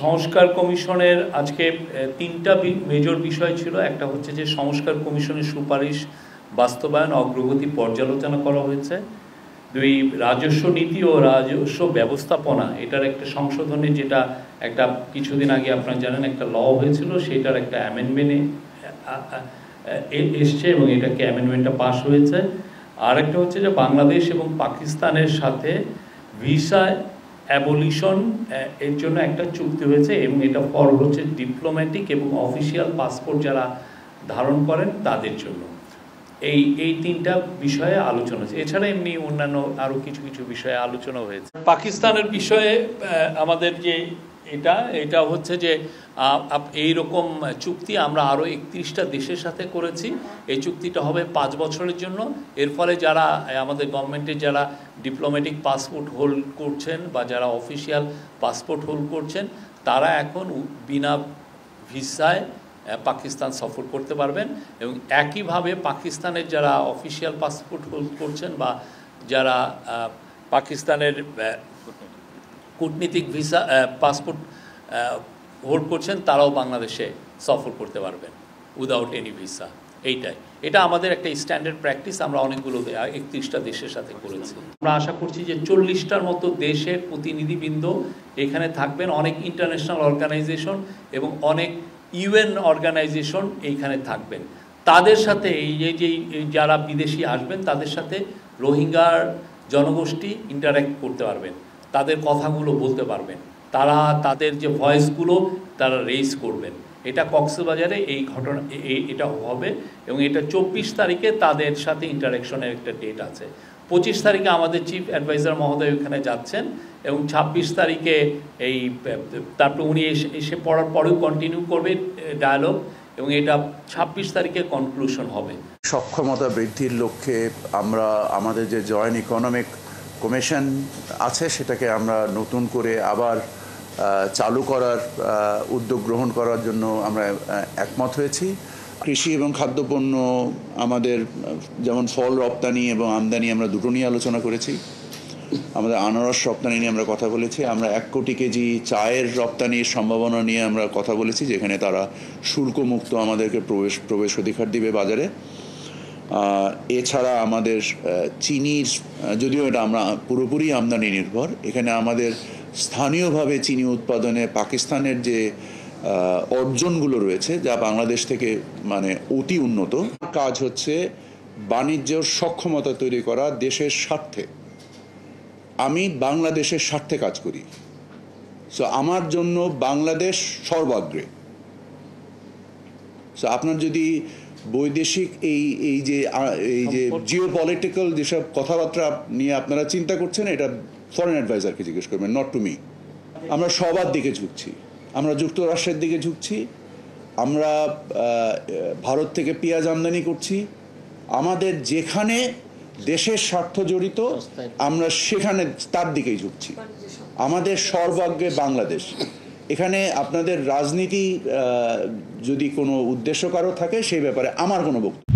সংস্কার কমিশনের আজকে তিনটা মেজর বিষয় ছিল। একটা হচ্ছে যে সংস্কার কমিশনের সুপারিশ বাস্তবায়ন অগ্রগতি পর্যালোচনা করা হয়েছে। দুই, রাজস্ব নীতি ও রাজস্ব ব্যবস্থাপনা এটার একটা সংশোধনে, যেটা একটা কিছুদিন আগে আপনারা জানেন একটা ল হয়েছিল, সেটার একটা অ্যামেন্ডমেন্টে এসছে এবং এটাকে অ্যামেন্ডমেন্টটা পাস হয়েছে। আর একটা হচ্ছে যে বাংলাদেশ এবং পাকিস্তানের সাথে ভিসা অ্যাবলিশন এর জন্য একটা চুক্তি হয়েছে এবং এটা ফর হচ্ছে ডিপ্লোম্যাটিক এবং অফিসিয়াল পাসপোর্ট যারা ধারণ করেন তাদের জন্য। এই তিনটা বিষয়ে আলোচনা হয়েছে। এছাড়া এমনি অন্যান্য আরও কিছু কিছু বিষয়ে আলোচনা হয়েছে। পাকিস্তানের বিষয়ে আমাদের যে এটা হচ্ছে যে এইরকম চুক্তি আমরা আরও 31টা দেশের সাথে করেছি। এই চুক্তিটা হবে 5 বছরের জন্য। এর ফলে যারা আমাদের গভর্নমেন্টের যারা ডিপ্লোম্যাটিক পাসপোর্ট হোল্ড করছেন বা যারা অফিসিয়াল পাসপোর্ট হোল্ড করছেন তারা এখন বিনা ভিসায় পাকিস্তান সফর করতে পারবেন এবং একইভাবে পাকিস্তানের যারা অফিসিয়াল পাসপোর্ট হোল্ড করছেন বা যারা পাকিস্তানের কূটনীতিক ভিসা পাসপোর্ট হোল্ড করছেন তারাও বাংলাদেশে সফর করতে পারবেন উইদাউট এনি ভিসা। এটা আমাদের একটা স্ট্যান্ডার্ড প্র্যাকটিস, আমরা অনেকগুলো 31টা দেশের সাথে করেছি। আমরা আশা করছি যে 40টার মতো দেশের প্রতিনিধিবৃন্দ এখানে থাকবেন, অনেক ইন্টারন্যাশনাল অর্গানাইজেশন এবং অনেক ইউএন অর্গানাইজেশন এইখানে থাকবেন। তাদের সাথে যে যারা বিদেশি আসবেন তাদের সাথে রোহিঙ্গার জনগোষ্ঠী ইন্টারঅ্যাক্ট করতে পারবেন, তাদের কথাগুলো বলতে পারবেন, তারা তাদের যে ভয়েসগুলো তারা রেইজ করবেন। এটা কক্সবাজারে এই ঘটনা এটা হবে এবং এটা 24 তারিখে তাদের সাথে ইন্টারাকশনের একটা ডেট আছে। 25 তারিখে আমাদের চিফ অ্যাডভাইজার মহোদয় ওখানে যাচ্ছেন এবং 26 তারিখে তারপরে উনি এসে পড়ার পরেও কন্টিনিউ করবে ডায়ালগ এবং এটা 26 তারিখে কনক্লুশন হবে। সক্ষমতা বৃদ্ধির লক্ষ্যে আমরা আমাদের যে জয়েন্ট ইকোনমিক কমিশন আছে সেটাকে আমরা নতুন করে আবার চালু করার উদ্যোগ গ্রহণ করার জন্য আমরা একমত হয়েছি। কৃষি এবং খাদ্যপণ্য আমাদের যেমন ফল রপ্তানি এবং আমদানি আমরা দুটো নিয়ে আলোচনা করেছি। আমাদের আনারস রপ্তানি নিয়ে আমরা কথা বলেছি। আমরা 1 কোটি কেজি চায়ের রপ্তানির সম্ভাবনা নিয়ে আমরা কথা বলেছি, যেখানে তারা শুল্কমুক্ত আমাদেরকে প্রবেশ অধিকার দিবে বাজারে। এছাড়া আমাদের চিনির, যদিও এটা আমরা পুরোপুরি আমদানি নির্ভর, এখানে আমাদের স্থানীয়ভাবে চিনি উৎপাদনে পাকিস্তানের যে অর্জনগুলো রয়েছে যা বাংলাদেশ থেকে মানে অতি উন্নত। কাজ হচ্ছে বাণিজ্য সক্ষমতা তৈরি করা দেশের স্বার্থে। আমি বাংলাদেশের স্বার্থে কাজ করি, সো আমার জন্য বাংলাদেশ সর্বাগ্রে। সো আপনার যদি বৈদেশিক এই যে জিওপলিটিক্যাল যেসব কথাবার্তা নিয়ে আপনারা চিন্তা করছেন, এটা ফরেন অ্যাডভাইজারকে জিজ্ঞেস করবেন, নট টু মি। আমরা সবার দিকে ঝুঁকছি, আমরা যুক্তরাষ্ট্রের দিকে ঝুঁকছি, আমরা ভারত থেকে পেঁয়াজ আমদানি করছি। আমাদের যেখানে দেশের স্বার্থ জড়িত আমরা সেখানে তার দিকেই ঝুঁকছি। আমাদের সর্বাগ্রে বাংলাদেশ। এখানে আপনাদের রাজনীতি যদি কোনো উদ্দেশ্য কারো থাকে সেই ব্যাপারে আমার কোনো বক্তব্য